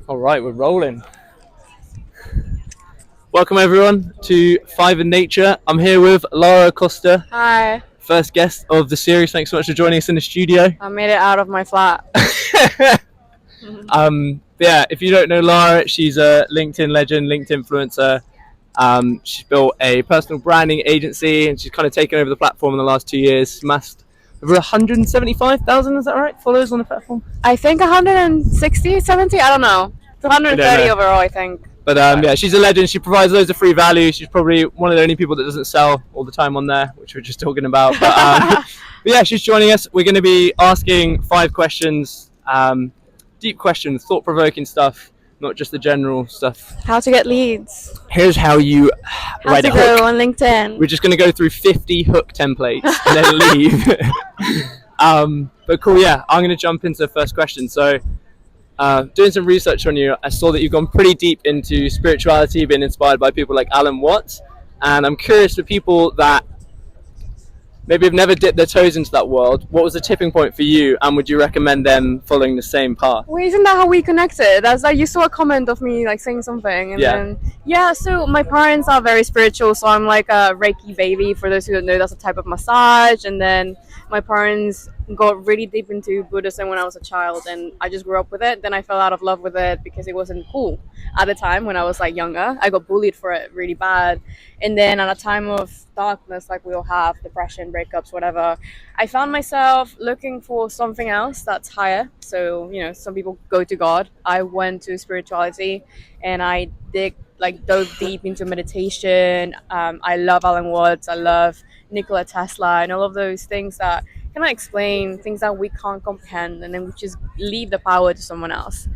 All right, we're rolling. Welcome everyone to Five in Nature. I'm here with Lara Acosta, Hi, first guest of the series. Thanks so much for joining us in the studio. I made it out of my flat. Yeah, if you don't know Lara, she's a LinkedIn legend, LinkedIn influencer. She's built a personal branding agency and she's kind of taken over the platform in the last 2 years. Amassed over 175,000, is that right? Followers on the platform? I think 160, 70, I don't know. We don't 230 know. overall, I think. But yeah, she's a legend. She provides loads of free value. She's probably one of the only people that doesn't sell all the time on there, which we're just talking about. But yeah, she's joining us. We're going to be asking 5 questions, deep questions, thought-provoking stuff, not just the general stuff. How to get leads. Here's how you How write to a grow hook. on LinkedIn. We're just going to go through 50 hook templates and then leave. But cool, yeah. I'm going to jump into the first question. So, doing some research on you, I saw that you've gone pretty deep into spirituality, been inspired by people like Alan Watts. And I'm curious for people that maybe have never dipped their toes into that world, what was the tipping point for you? And would you recommend them following the same path? Wait, isn't that how we connected? That's like you saw a comment of me like saying something, and Yeah. then So my parents are very spiritual, so I'm like a Reiki baby. For those who don't know, that's a type of massage. And then my parents got really deep into Buddhism when I was a child, and I just grew up with it. Then I fell out of love with it because it wasn't cool at the time when I was like younger. I got bullied for it really bad, and then at a time of darkness, like we all have, depression, breakups, whatever, I found myself looking for something else that's higher. So, some people go to God. I went to spirituality and I dove deep into meditation. I love Alan Watts. I love Nikola Tesla and all of those things that kind of explain things that we can't comprehend, and then we just leave the power to someone else.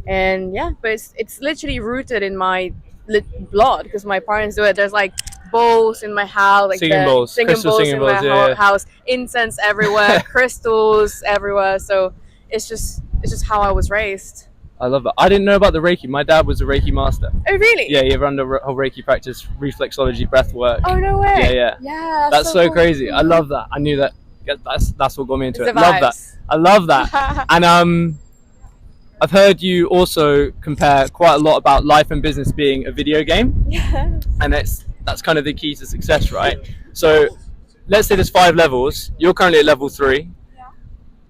And yeah, but it's literally rooted in my blood because my parents do it. There's like bowls in my house, like Singing the bowls, singing crystal bowls singing in bowls, my yeah. house, incense everywhere, crystals everywhere. So it's just how I was raised. I love that. I didn't know about the Reiki. My dad was a Reiki master. Oh really? Yeah, he ran the whole Reiki practice, reflexology, breath work. Oh no way. Yeah, yeah. Yeah. That's so cool. crazy. I love that. I knew that. That's what got me into It's it. the Love that. vibes. I love that. And I've heard you also compare quite a lot about life and business being a video game, Yeah. and that's kind of the key to success, right? So let's say there's 5 levels. You're currently at level 3.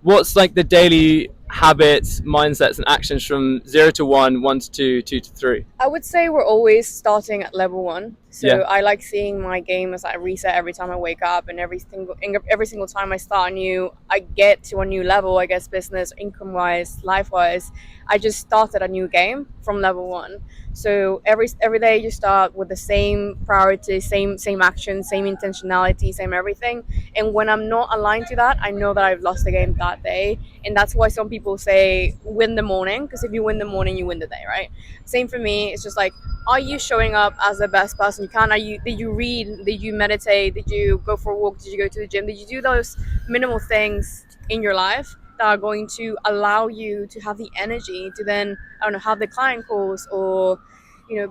What's like the daily habits, mindsets, and actions from 0 to 1, 1 to 2, 2 to 3? I would say we're always starting at level 1. So Yeah. I like seeing my game as I reset every time I wake up, and every single time I start anew, I get to a new level. I guess business, income wise, life wise, I just started a new game from level 1. So every day you start with the same priority, same action, same intentionality, same everything. And when I'm not aligned to that, I know that I've lost the game that day. And that's why some people say win the morning, because if you win the morning, you win the day, right? Same for me. It's just like, are you showing up as the best person you can? Did you read? Did you meditate? Did you go for a walk? Did you go to the gym? Did you do those minimal things in your life that are going to allow you to have the energy to then, I don't know, have the client calls, or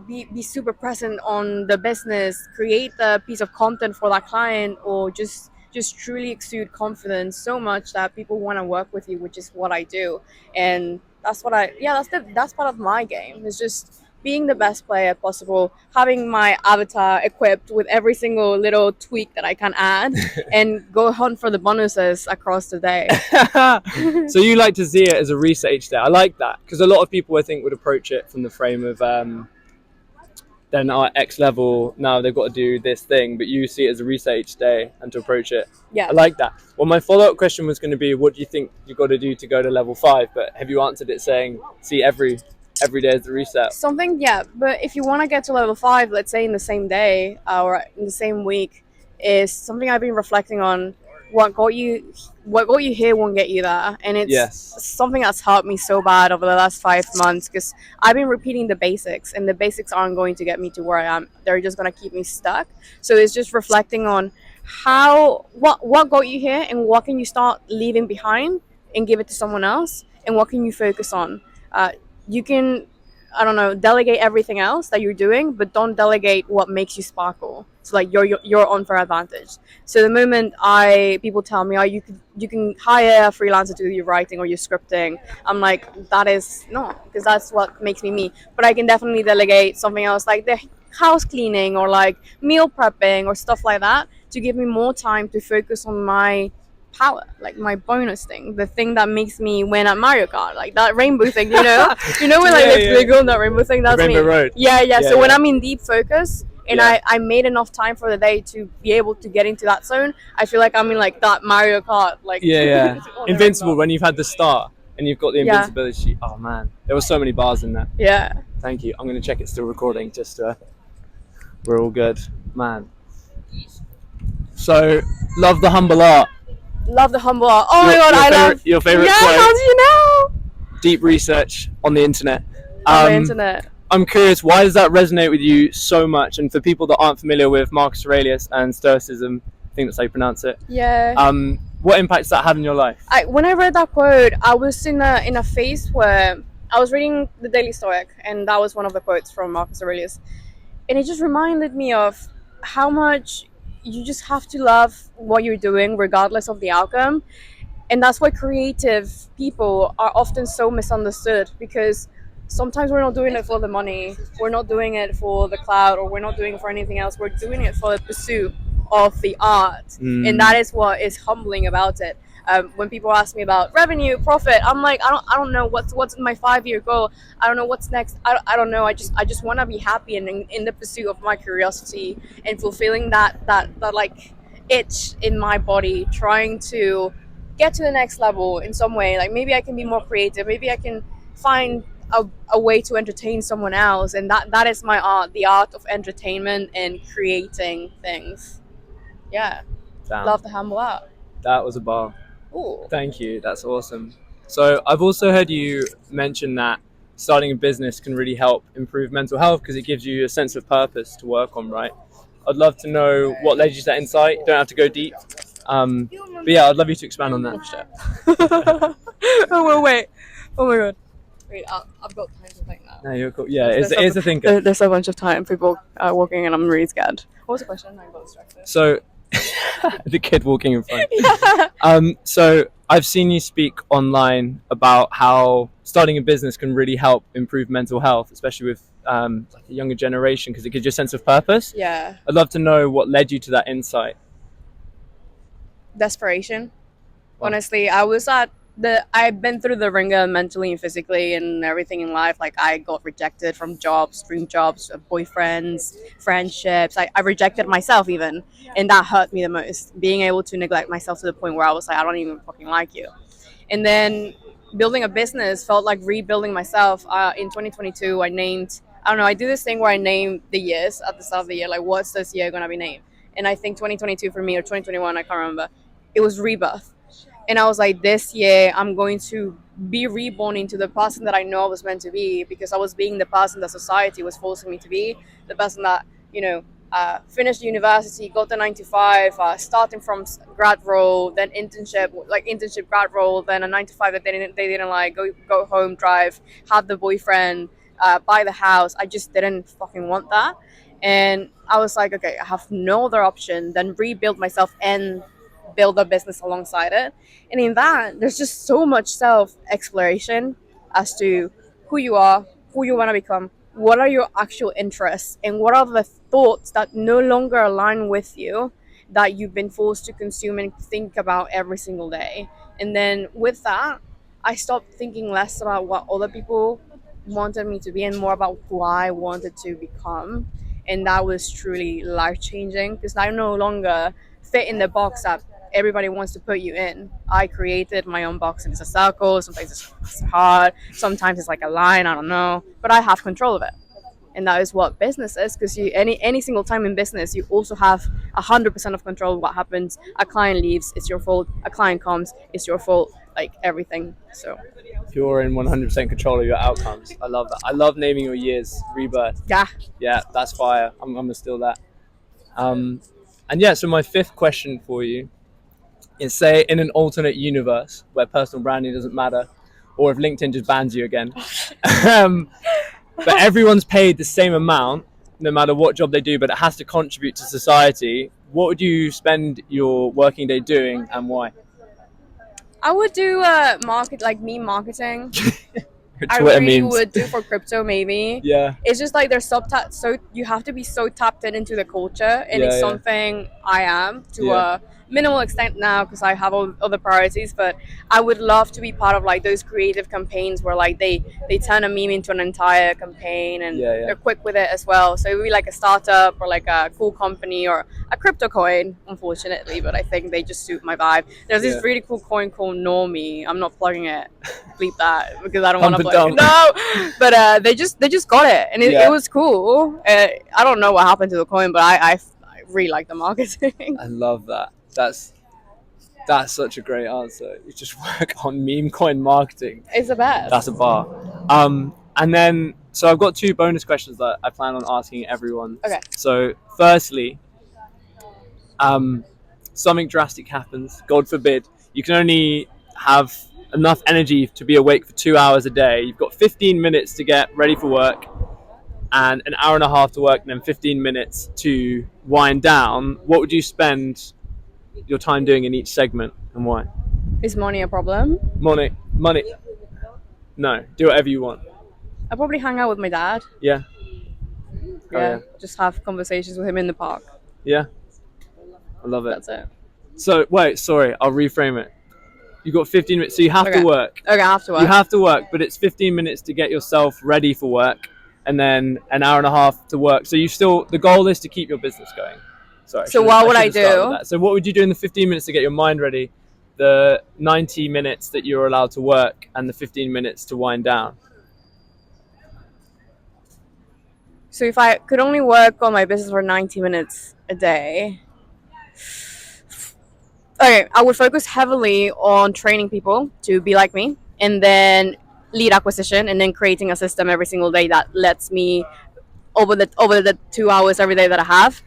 be super present on the business, create the piece of content for that client, or just truly exude confidence so much that people want to work with you, which is what I do. And that's what I yeah that's part of my game, is just being the best player possible, having my avatar equipped with every single little tweak that I can add, and go hunt for the bonuses across the day. So you like to see it as a reset each day. I like that, because a lot of people I think would approach it from the frame of then at X level, now they've got to do this thing, but you see it as a reset each day and to approach it. Yeah. I like that. Well, my follow-up question was going to be, what do you think you've got to do to go to level 5? But have you answered it saying, see every day as the reset? Something, yeah. But if you want to get to level 5, let's say in the same day or in the same week, is something I've been reflecting on. What got you here won't get you there, and it's Yes. something that's helped me so bad over the last 5 months, because I've been repeating the basics, and the basics aren't going to get me to where I am. They're just going to keep me stuck. So it's just reflecting on what got you here, and what can you start leaving behind and give it to someone else, and what can you focus on. You can, I don't know, delegate everything else that you're doing, but don't delegate what makes you sparkle. to like your unfair advantage. So the moment people tell me, oh, you can hire a freelancer to do your writing or your scripting, I'm like, that is not, because that's what makes me. But I can definitely delegate something else, like the house cleaning or like meal prepping or stuff like that, to give me more time to focus on my power, like my bonus thing, the thing that makes me win at Mario Kart, like that rainbow thing, you know when like they wiggle on that rainbow thing, that's Rainbow me. Road. Yeah. So when I'm in deep focus and Yeah. I made enough time for the day to be able to get into that zone, I feel like I'm in like that Mario Kart, like Yeah. on the Invincible, rainbow. when you've had the star and you've got the Yeah. invincibility. Oh man, there were so many bars in that. Yeah. Thank you. I'm going to check it's still recording, just we're all good. Man. So, love the humble art. Love the humble art. Oh my Your- god, your I favorite- love your favorite Yeah, quote? how do you know? Deep research on the internet. On the internet. I'm curious, why does that resonate with you so much? And for people that aren't familiar with Marcus Aurelius and Stoicism, I think that's how you pronounce it. Yeah. What impacts that had in your life? When I read that quote, I was in a phase where I was reading the Daily Stoic, and that was one of the quotes from Marcus Aurelius, and it just reminded me of how much you just have to love what you're doing regardless of the outcome. And that's why creative people are often so misunderstood, because sometimes we're not doing it for the money, we're not doing it for the cloud, or we're not doing it for anything else, we're doing it for the pursuit of the art. And that is what is humbling about it. When people ask me about revenue, profit, I'm like, I don't know what's my 5-year goal. I don't know what's next. I don't know. I just want to be happy and in the pursuit of my curiosity and fulfilling that like itch in my body, trying to get to the next level in some way. Like maybe I can be more creative. Maybe I can find a way to entertain someone else, and that is my art, the art of entertainment and creating things. Yeah. Damn, Love the humble art. that was a bar. Ooh. Thank you. That's awesome. So I've also heard you mention that starting a business can really help improve mental health because it gives you a sense of purpose to work on, right? I'd love to know what led you to that insight. You don't have to go deep. But yeah, I'd love you to expand on that. Oh, well, wait. Oh my god. Wait, I've got time to think now. No, you're cool. Yeah, it's a thinker. There's a bunch of time. People are walking and I'm really scared. What was the question? I got distracted. So, the kid walking in front. Yeah. So I've seen you speak online about how starting a business can really help improve mental health, especially with like a younger generation, because it gives you a sense of purpose. Yeah. I'd love to know what led you to that insight. Desperation. Wow. Honestly, I've been through the ringer mentally and physically and everything in life. Like I got rejected from jobs, dream jobs, boyfriends, friendships. I rejected myself even, and that hurt me the most. Being able to neglect myself to the point where I was like, I don't even fucking like you. And then building a business felt like rebuilding myself. In 2022, I don't know, I do this thing where I name the years at the start of the year, like what's this year gonna be named? And I think 2022 for me, or 2021, I can't remember, it was rebirth. And I was like, this year I'm going to be reborn into the person that I know I was meant to be, because I was being the person that society was forcing me to be, the person that, finished university, got the 9 to 5, starting from grad role, then internship, grad role, then a 9 to 5 that they didn't like, go home, drive, have the boyfriend, buy the house. I just didn't fucking want that. And I was like, okay, I have no other option than rebuild myself and build a business alongside it. And in that, there's just so much self-exploration as to who you are, who you want to become, what are your actual interests, and what are the thoughts that no longer align with you that you've been forced to consume and think about every single day. And then with that, I stopped thinking less about what other people wanted me to be and more about who I wanted to become. And that was truly life-changing, because I no longer fit in the box that everybody wants to put you in. I created my own box, and it's a circle. Sometimes it's hard, sometimes it's like a line, I don't know, but I have control of it. And that is what business is, because any single time in business, you also have 100% of control of what happens. A client leaves, it's your fault. A client comes, it's your fault. Like everything. So You're in 100% control of your outcomes. I love that. I love naming your years. Rebirth. Yeah, that's fire. I'm gonna steal that. And yeah, so my fifth question for you is, say in an alternate universe where personal branding doesn't matter, or if LinkedIn just bans you again, but everyone's paid the same amount no matter what job they do, but it has to contribute to society, what would you spend your working day doing and why? I would do like meme marketing. I Twitter really memes. would do for crypto maybe. Yeah. It's just like there's so you have to be so tapped into the culture, and Yeah, it's yeah. something I am to Yeah. a minimal extent now because I have other priorities. But I would love to be part of like those creative campaigns where like they turn a meme into an entire campaign, and Yeah, yeah. they're quick with it as well. So it would be like a startup or like a cool company or a crypto coin, unfortunately. But I think they just suit my vibe. There's Yeah. this really cool coin called Normie. I'm not plugging it. Bleep that because I don't want to Pump plug and it. No, but they just got it, and Yeah. it was cool. I don't know what happened to the coin, but I really like the marketing. I love that. That's such a great answer. You just work on meme coin marketing. It's the best. That's a bar. And then, so I've got 2 bonus questions that I plan on asking everyone. Okay. So, firstly, something drastic happens, God forbid. You can only have enough energy to be awake for 2 hours a day. You've got 15 minutes to get ready for work, and an hour and a half to work, and then 15 minutes to wind down. What would you spend your time doing in each segment, and why? Is money a problem? Money. No, do whatever you want. I probably hang out with my dad. Yeah. Yeah, just have conversations with him in the park. Yeah. I love it. That's it. So wait, sorry, I'll reframe it. You got 15 minutes, so you have Okay. to work. Okay, I have to work. You have to work, but it's 15 minutes to get yourself ready for work, and then an hour and a half to work. So the goal is to keep your business going. Sorry. So what would I do? So what would you do in the 15 minutes to get your mind ready, the 90 minutes that you're allowed to work, and the 15 minutes to wind down? So if I could only work on my business for 90 minutes a day, okay, I would focus heavily on training people to be like me, and then lead acquisition, and then creating a system every single day that lets me over the 2 hours every day that I have,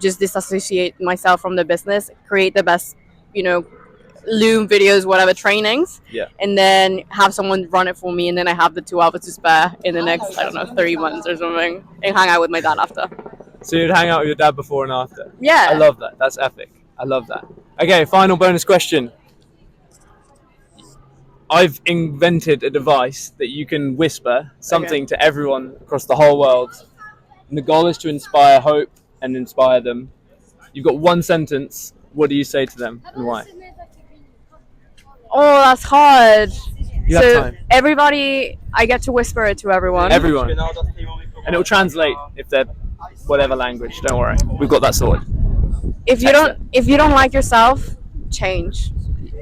just disassociate myself from the business, create the best, Loom videos, whatever trainings, Yeah. and then have someone run it for me, and then I have the 2 hours to spare in the next, I don't know, 3 months or something, and hang out with my dad after. So you'd hang out with your dad before and after. Yeah. I love that. That's epic. I love that. Okay, final bonus question. I've invented a device that you can whisper something to everyone across the whole world. And the goal is to inspire hope and inspire them. You've got 1 sentence. What do you say to them and why? Oh, that's hard. You have So time. everybody, I get to whisper it to everyone. Everyone. And it will translate if they're whatever language. Don't worry. We've got that sorted. If you don't like yourself, change.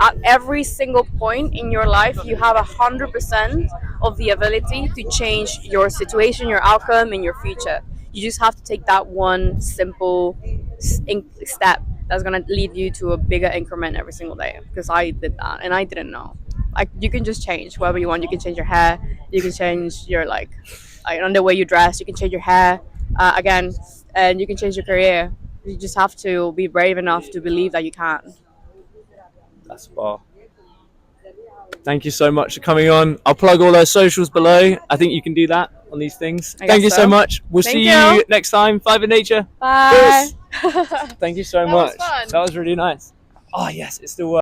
At every single point in your life, you have 100% of the ability to change your situation, your outcome, and your future. You just have to take that one simple step that's gonna lead you to a bigger increment every single day. Because I did that, and I didn't know. Like, you can just change whoever you want. You can change your hair. You can change your on the way you dress. You can change your hair again, and you can change your career. You just have to be brave enough to believe that you can. That's bar. Thank you so much for coming on. I'll plug all those socials below. I think you can do that on these things. Thank you so much. We'll see you next time. Five in Nature. Bye. Thank you so That much. was fun. That was really nice. Oh yes, it still works.